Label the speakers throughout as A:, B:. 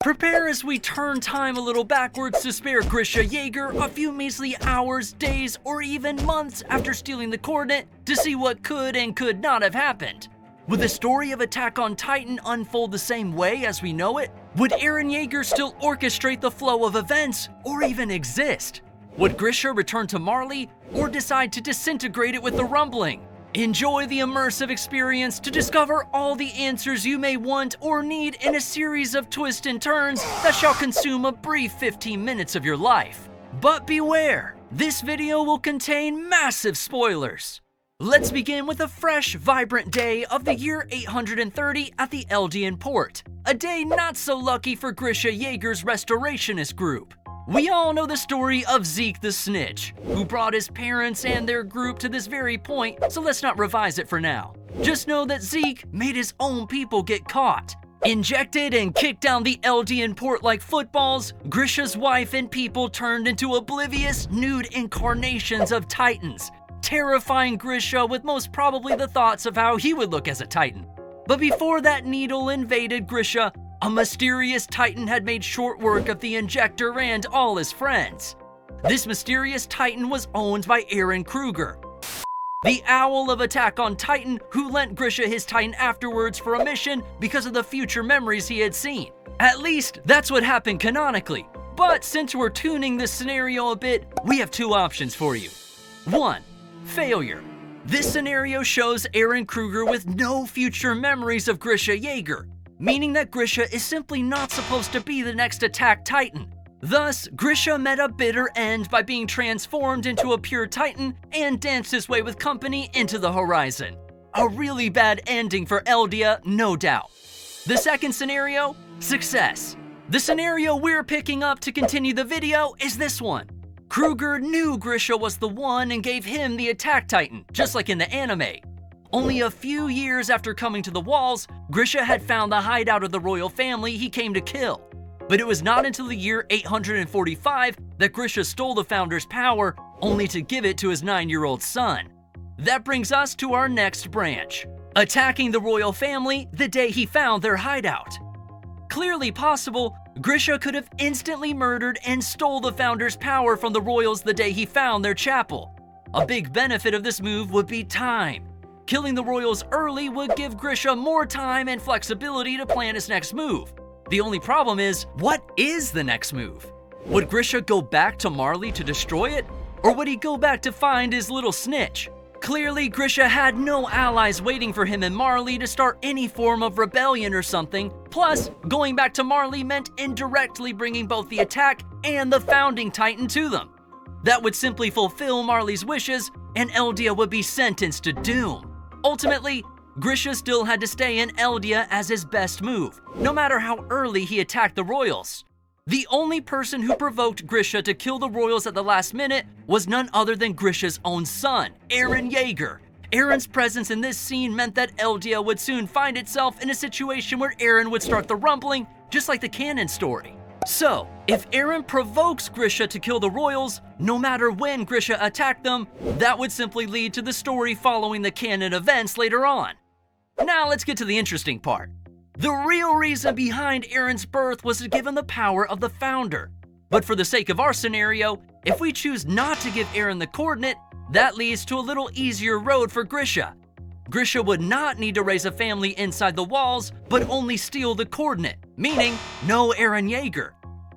A: Prepare as we turn time a little backwards to spare Grisha Yeager a few measly hours, days, or even months after stealing the coordinate to see what could and could not have happened. Would the story of Attack on Titan unfold the same way as we know it? Would Eren Yeager still orchestrate the flow of events, or even exist? Would Grisha return to Marley, or decide to disintegrate it with the rumbling? Enjoy the immersive experience to discover all the answers you may want or need in a series of twists and turns that shall consume a brief 15 minutes of your life. But beware, this video will contain massive spoilers. Let's begin with a fresh, vibrant day of the year 830 at the Eldian port. A day not so lucky for Grisha Yeager's restorationist group. We all know the story of Zeke the Snitch, who brought his parents and their group to this very point, so let's not revise it for now. Just know that Zeke made his own people get caught. Injected and kicked down the Eldian port like footballs, Grisha's wife and people turned into oblivious, nude incarnations of Titans, terrifying Grisha with most probably the thoughts of how he would look as a Titan. But before that needle invaded Grisha, a mysterious Titan had made short work of the Injector and all his friends. This mysterious Titan was owned by Eren Kruger, the owl of Attack on Titan, who lent Grisha his Titan afterwards for a mission because of the future memories he had seen. At least, that's what happened canonically. But since we're tuning this scenario a bit, we have two options for you. 1. Failure. This scenario shows Eren Kruger with no future memories of Grisha Yeager, meaning that Grisha is simply not supposed to be the next Attack Titan. Thus, Grisha met a bitter end by being transformed into a pure Titan and danced his way with company into the horizon. A really bad ending for Eldia, no doubt. The second scenario, success. The scenario we're picking up to continue the video is this one. Kruger knew Grisha was the one and gave him the Attack Titan, just like in the anime. Only a few years after coming to the walls, Grisha had found the hideout of the royal family he came to kill. But it was not until the year 845 that Grisha stole the founder's power, only to give it to his 9-year-old son. That brings us to our next branch, attacking the royal family the day he found their hideout. Clearly possible, Grisha could have instantly murdered and stole the founder's power from the royals the day he found their chapel. A big benefit of this move would be time. Killing the royals early would give Grisha more time and flexibility to plan his next move. The only problem is, what is the next move? Would Grisha go back to Marley to destroy it? Or would he go back to find his little snitch? Clearly, Grisha had no allies waiting for him in Marley to start any form of rebellion or something. Plus, going back to Marley meant indirectly bringing both the attack and the founding Titan to them. That would simply fulfill Marley's wishes, and Eldia would be sentenced to doom. Ultimately, Grisha still had to stay in Eldia as his best move, no matter how early he attacked the royals. The only person who provoked Grisha to kill the royals at the last minute was none other than Grisha's own son, Eren Yeager. Eren's presence in this scene meant that Eldia would soon find itself in a situation where Eren would start the rumbling, just like the canon story. So, if Eren provokes Grisha to kill the royals, no matter when Grisha attacked them, that would simply lead to the story following the canon events later on. Now let's get to the interesting part. The real reason behind Eren's birth was to give him the power of the founder. But for the sake of our scenario, if we choose not to give Eren the coordinate, that leads to a little easier road for Grisha. Grisha would not need to raise a family inside the walls, but only steal the coordinate, meaning no Eren Yeager.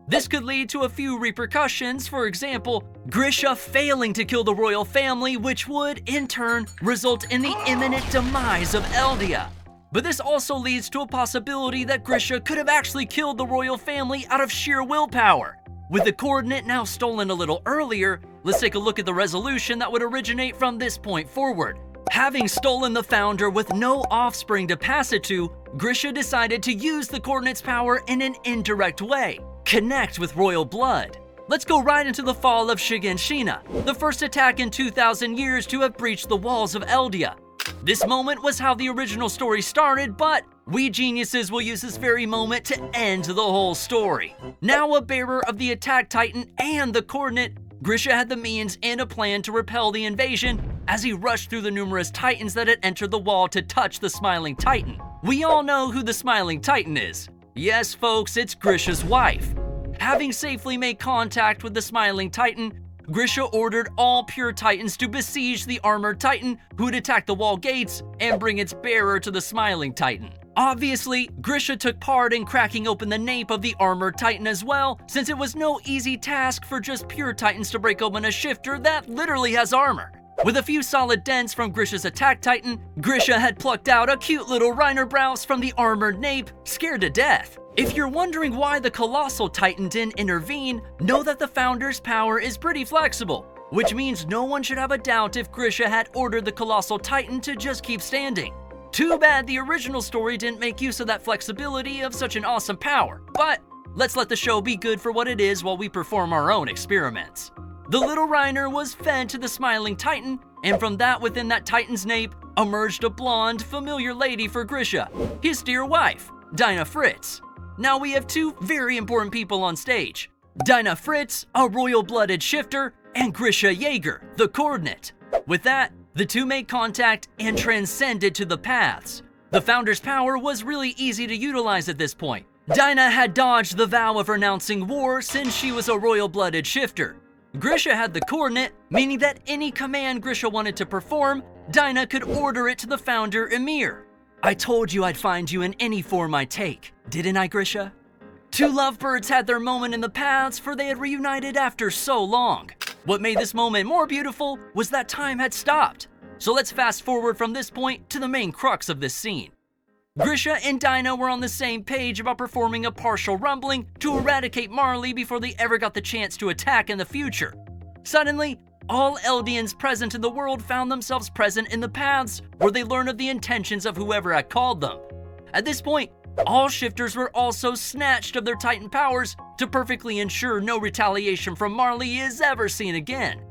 A: This could lead to a few repercussions, for example, Grisha failing to kill the royal family, which would, in turn, result in the imminent demise of Eldia. But this also leads to a possibility that Grisha could have actually killed the royal family out of sheer willpower. With the coordinate now stolen a little earlier, let's take a look at the resolution that would originate from this point forward. Having stolen the founder with no offspring to pass it to, Grisha decided to use the coordinate's power in an indirect way. Connect with royal blood. Let's go right into the fall of Shiganshina, the first attack in 2,000 years to have breached the walls of Eldia. This moment was how the original story started, but we geniuses will use this very moment to end the whole story. Now a bearer of the Attack Titan and the coordinate, Grisha had the means and a plan to repel the invasion as he rushed through the numerous Titans that had entered the wall to touch the Smiling Titan. We all know who the Smiling Titan is. Yes, folks, it's Grisha's wife. Having safely made contact with the Smiling Titan, Grisha ordered all pure Titans to besiege the armored Titan who'd attack the wall gates and bring its bearer to the Smiling Titan. Obviously, Grisha took part in cracking open the nape of the armored Titan as well, since it was no easy task for just pure Titans to break open a shifter that literally has armor. With a few solid dents from Grisha's attack Titan, Grisha had plucked out a cute little Rhinobrowse from the armored nape, scared to death. If you're wondering why the Colossal Titan didn't intervene, know that the Founder's power is pretty flexible, which means no one should have a doubt if Grisha had ordered the Colossal Titan to just keep standing. Too bad the original story didn't make use of that flexibility of such an awesome power, but let's let the show be good for what it is while we perform our own experiments. The little Reiner was fed to the Smiling Titan, and from that within that Titan's nape emerged a blonde, familiar lady for Grisha, his dear wife, Dinah Fritz. Now we have two very important people on stage. Dinah Fritz, a royal-blooded shifter, and Grisha Yeager, the coordinate. With that, the two made contact and transcended to the paths. The Founder's power was really easy to utilize at this point. Dinah had dodged the vow of renouncing war since she was a royal-blooded shifter. Grisha had the coordinate, meaning that any command Grisha wanted to perform, Dinah could order it to the Founder Emir. I told you I'd find you in any form I take, didn't I, Grisha? Two lovebirds had their moment in the paths, for they had reunited after so long. What made this moment more beautiful was that time had stopped. So let's fast forward from this point to the main crux of this scene. Grisha and Dinah were on the same page about performing a partial rumbling to eradicate Marley before they ever got the chance to attack in the future. Suddenly, all Eldians present in the world found themselves present in the paths, where they learned of the intentions of whoever had called them. At this point, all shifters were also snatched of their Titan powers to perfectly ensure no retaliation from Marley is ever seen again.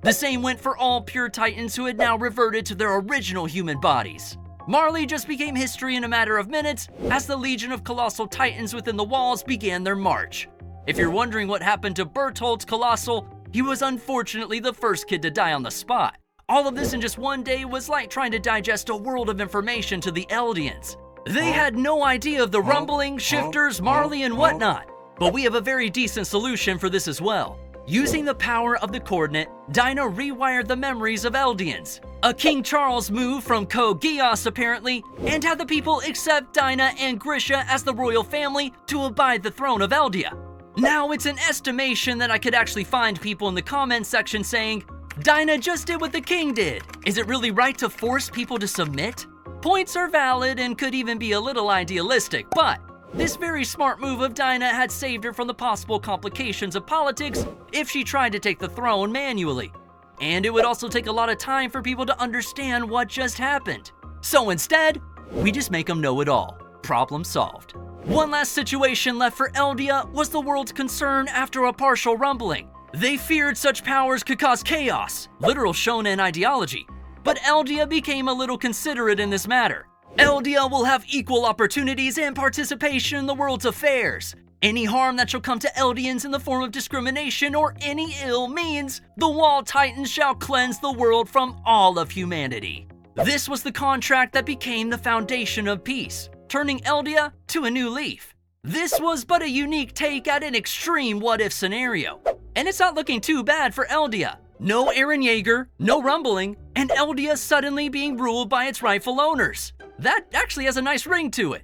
A: The same went for all pure Titans who had now reverted to their original human bodies. Marley just became history in a matter of minutes as the legion of colossal Titans within the walls began their march. If you're wondering what happened to Berthold's Colossal, he was unfortunately the first kid to die on the spot. All of this in just one day was like trying to digest a world of information to the Eldians. They had no idea of the rumbling, shifters, Marley, and whatnot. But we have a very decent solution for this as well. Using the power of the coordinate, Dinah rewired the memories of Eldians. A King Charles move from Code Geass apparently, and had the people accept Dinah and Grisha as the royal family to abide the throne of Eldia. Now it's an estimation that I could actually find people in the comments section saying, Dinah just did what the king did. Is it really right to force people to submit? Points are valid and could even be a little idealistic, but this very smart move of Dinah had saved her from the possible complications of politics if she tried to take the throne manually. And it would also take a lot of time for people to understand what just happened. So instead, we just make them know it all. Problem solved. One last situation left for Eldia was the world's concern after a partial rumbling. They feared such powers could cause chaos, literal shonen ideology. But Eldia became a little considerate in this matter. Eldia will have equal opportunities and participation in the world's affairs. Any harm that shall come to Eldians in the form of discrimination or any ill means, the Wall Titans shall cleanse the world from all of humanity. This was the contract that became the foundation of peace, turning Eldia to a new leaf. This was but a unique take at an extreme what-if scenario. And it's not looking too bad for Eldia. No Eren Yeager, no rumbling, and Eldia suddenly being ruled by its rightful owners. That actually has a nice ring to it.